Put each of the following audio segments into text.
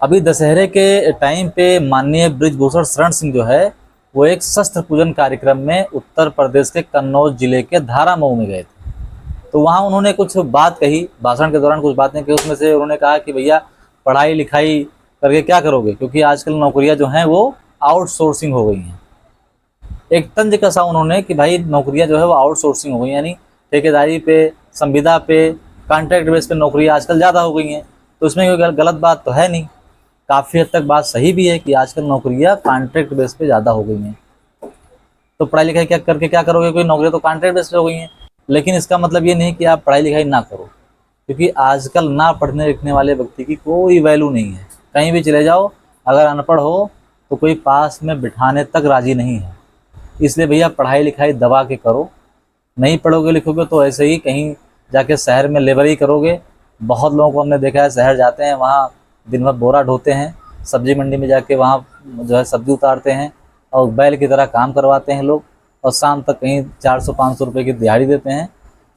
अभी दशहरे के टाइम पे माननीय बृजभूषण शरण सिंह जो है वो एक शस्त्र पूजन कार्यक्रम में उत्तर प्रदेश के कन्नौज जिले के धारा मऊ में गए थे। तो वहाँ उन्होंने कुछ बात कही, भाषण के दौरान कुछ बातें कही। उसमें से उन्होंने कहा कि भैया पढ़ाई लिखाई करके क्या करोगे, क्योंकि आजकल नौकरियां जो हैं वो आउटसोर्सिंग हो गई हैं। एक तंज कसा उन्होंने कि भाई नौकरियां जो है वो आउटसोर्सिंग हो गई, यानी ठेकेदारी पे, संविदा पे, कॉन्ट्रैक्ट बेस पे नौकरियां आजकल ज़्यादा हो गई हैं। तो इसमें कोई गलत बात तो है नहीं, काफ़ी हद तक बात सही भी है कि आजकल नौकरियां कॉन्ट्रैक्ट बेस पे ज़्यादा हो गई हैं। तो पढ़ाई लिखाई क्या करके क्या करोगे, कोई नौकरी तो कॉन्ट्रैक्ट बेस पे हो गई हैं। लेकिन इसका मतलब ये नहीं कि आप पढ़ाई लिखाई ना करो, क्योंकि आजकल ना पढ़ने लिखने वाले व्यक्ति की कोई वैल्यू नहीं है। कहीं भी चले जाओ, अगर अनपढ़ हो तो कोई पास में बिठाने तक राजी नहीं है। इसलिए भैया पढ़ाई लिखाई दबा के करो। नहीं पढ़ोगे लिखोगे तो ऐसे ही कहीं जाके शहर में लेबरी करोगे। बहुत लोगों को हमने देखा है, शहर जाते हैं, वहाँ दिन भर बोरा ढोते हैं, सब्जी मंडी में जाके वहाँ जो है सब्जी उतारते हैं और बैल की तरह काम करवाते हैं लोग, और शाम तक कहीं 400-500 रुपये की दिहाड़ी देते हैं।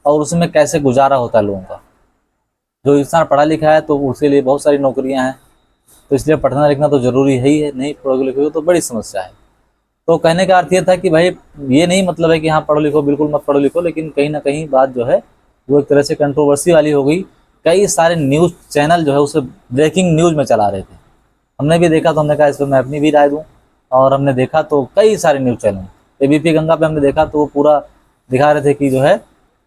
और उसमें कैसे गुजारा होता है लोगों का। जो इंसान पढ़ा लिखा है तो उसके लिए बहुत सारी नौकरियां हैं। तो इसलिए पढ़ना लिखना तो ज़रूरी है ही है, नहीं पढ़ोगे लिखोगे तो बड़ी समस्या है। तो कहने का अर्थ ये था कि भाई ये नहीं मतलब है कि हाँ पढ़ो लिखो, बिल्कुल मत पढ़ो लिखो, लेकिन कहीं ना कहीं बात जो है वो एक तरह से कंट्रोवर्सी वाली हो गई। कई सारे न्यूज़ चैनल जो है उसे ब्रेकिंग न्यूज़ में चला रहे थे। हमने भी देखा तो हमने कहा इस पर मैं अपनी भी राय दूँ। और हमने देखा तो कई सारे न्यूज़ चैनल, एबीपी गंगा पे हमने देखा तो वो पूरा दिखा रहे थे कि जो है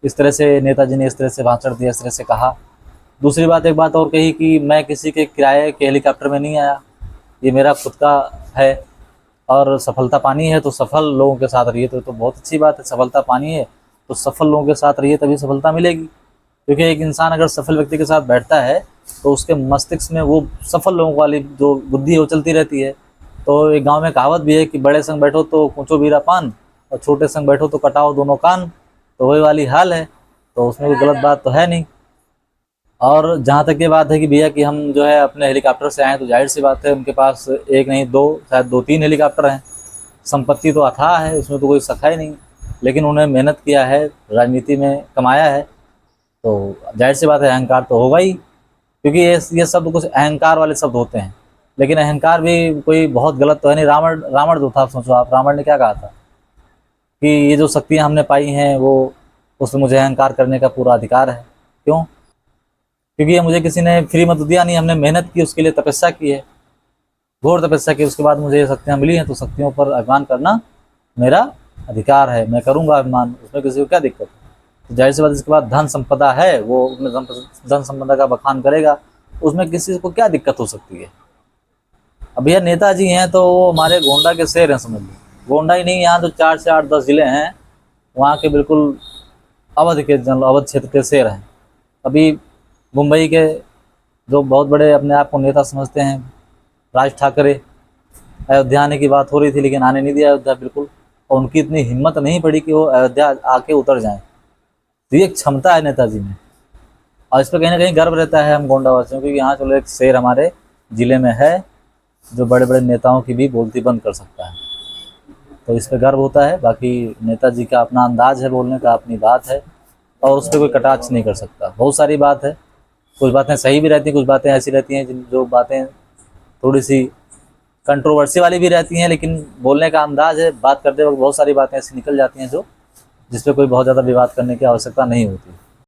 इस तरह से नेताजी ने इस तरह से भाषण दिया, इस तरह से कहा। दूसरी बात, एक बात और कही कि मैं किसी के किराए के हेलीकॉप्टर में नहीं आया, ये मेरा खुद का है, और सफलता पानी है तो सफल लोगों के साथ रहिए। तो बहुत अच्छी बात है, सफलता पानी है तो सफल लोगों के साथ रहिए तभी सफलता मिलेगी। क्योंकि एक इंसान अगर सफल व्यक्ति के साथ बैठता है तो उसके मस्तिष्क में वो सफल लोगों वाली जो बुद्धि है वो चलती रहती है। तो एक गांव में कहावत भी है कि बड़े संग बैठो तो कूचो बीरा पान, और छोटे संग बैठो तो कटाओ दोनों कान। तो वही वाली हाल है, तो उसमें कोई गलत बात तो है नहीं। और जहाँ तक ये बात है कि भैया कि हम जो है अपने हेलीकॉप्टर से आए, तो जाहिर सी बात है उनके पास एक नहीं दो, शायद 2-3 हेलीकॉप्टर हैं। संपत्ति तो अथाह है, उसमें तो कोई शक है नहीं, लेकिन उन्हें मेहनत किया है, राजनीति में कमाया है, तो जाहिर सी बात है अहंकार तो होगा ही। क्योंकि ये शब्द कुछ अहंकार वाले शब्द होते हैं, लेकिन अहंकार भी कोई बहुत गलत तो है नहीं। रावण जो था, सोचो आप, रावण ने क्या कहा था कि ये जो शक्तियाँ हमने पाई हैं वो उसमें मुझे अहंकार करने का पूरा अधिकार है। क्यों? क्योंकि ये मुझे किसी ने फ्री मत दिया नहीं, हमने मेहनत की, उसके लिए तपस्या की है, घोर तपस्या की, उसके बाद मुझे ये शक्तियाँ मिली हैं। तो शक्तियों पर अभिमान करना मेरा अधिकार है, मैं करूँगा अभिमान, उसमें किसी को क्या दिक्कत है। तो जाहिर सी बात, इसके बाद धन संपदा है, वो अपने धन संपदा का बखान करेगा, उसमें किसी को क्या दिक्कत हो सकती है। अब भैया नेताजी हैं तो वो हमारे गोंडा के शेर हैं, समझ लो। गोंडा ही नहीं, यहाँ तो 4 से 8-10 जिले हैं, वहाँ के बिल्कुल अवध क्षेत्र के शेर हैं। अभी मुंबई के जो बहुत बड़े अपने आप को नेता समझते हैं, राज ठाकरे, अयोध्या आने की बात हो रही थी लेकिन आने नहीं दिया अयोध्या बिल्कुल, और उनकी इतनी हिम्मत नहीं पड़ी कि वो अयोध्या आके उतर जाएं। तो ये एक क्षमता है नेताजी में, और इस पर कहीं ना कहीं गर्व रहता है हम गोंडा वासियों को, क्योंकि यहाँ चलो एक शेर हमारे ज़िले में है जो बड़े बड़े नेताओं की भी बोलती बंद कर सकता है। तो इस पर गर्व होता है। बाकी नेताजी का अपना अंदाज है बोलने का, अपनी बात है, और उस पर कोई कटाक्ष नहीं कर सकता। बहुत सारी बात है, कुछ बातें सही भी रहती हैं, कुछ बातें ऐसी रहती हैं जो बातें थोड़ी सी कंट्रोवर्सी वाली भी रहती हैं, लेकिन बोलने का अंदाज है, बात करते वक्त बहुत सारी बातें ऐसी निकल जाती हैं जो जिस पर कोई बहुत ज़्यादा विवाद करने की आवश्यकता नहीं होती।